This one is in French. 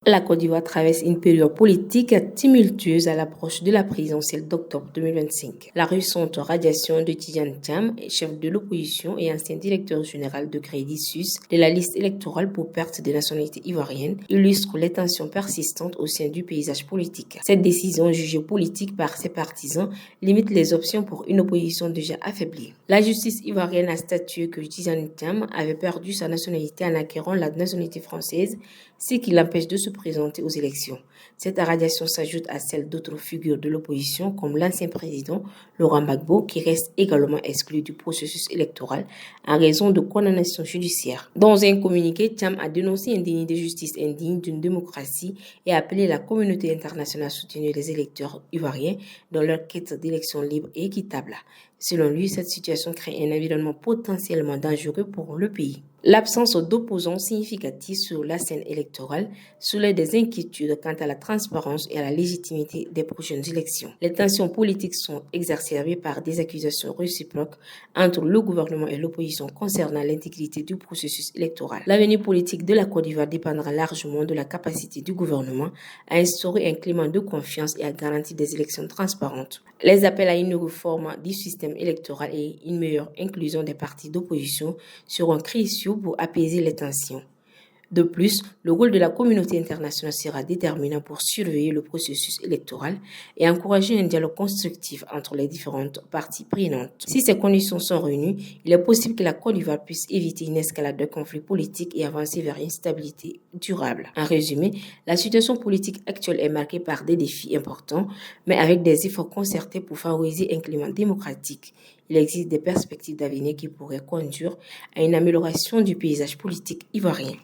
La Côte d'Ivoire traverse une période politique tumultueuse à l'approche de la présidentielle d'octobre 2025. La récente radiation de Tidjane Thiam, chef de l'opposition et ancien directeur général de Crédit Suisse, de la liste électorale pour perte de nationalité ivoirienne, illustre les tensions persistantes au sein du paysage politique. Cette décision, jugée politique par ses partisans, limite les options pour une opposition déjà affaiblie. La justice ivoirienne a statué que Tidjane Thiam avait perdu sa nationalité en acquérant la nationalité française, ce qui l'empêche de se présenter aux élections. Cette radiation s'ajoute à celle d'autres figures de l'opposition comme l'ancien président Laurent Gbagbo qui reste également exclu du processus électoral en raison de condamnations judiciaires. Dans un communiqué, Thiam a dénoncé un déni de justice indigne d'une démocratie et a appelé la communauté internationale à soutenir les électeurs ivoiriens dans leur quête d'élections libres et équitables. Selon lui, cette situation crée un environnement potentiellement dangereux pour le pays. L'absence d'opposants significatifs sur la scène électorale soulève des inquiétudes quant à la transparence et à la légitimité des prochaines élections. Les tensions politiques sont exacerbées par des accusations réciproques entre le gouvernement et l'opposition concernant l'intégrité du processus électoral. L'avenir politique de la Côte d'Ivoire dépendra largement de la capacité du gouvernement à instaurer un climat de confiance et à garantir des élections transparentes. Les appels à une réforme du système électoral et une meilleure inclusion des partis d'opposition seront cruciaux pour apaiser les tensions. De plus, le rôle de la communauté internationale sera déterminant pour surveiller le processus électoral et encourager un dialogue constructif entre les différentes parties prenantes. Si ces conditions sont réunies, il est possible que la Côte d'Ivoire puisse éviter une escalade de conflits politiques et avancer vers une stabilité durable. En résumé, la situation politique actuelle est marquée par des défis importants, mais avec des efforts concertés pour favoriser un climat démocratique. Il existe des perspectives d'avenir qui pourraient conduire à une amélioration du paysage politique ivoirien.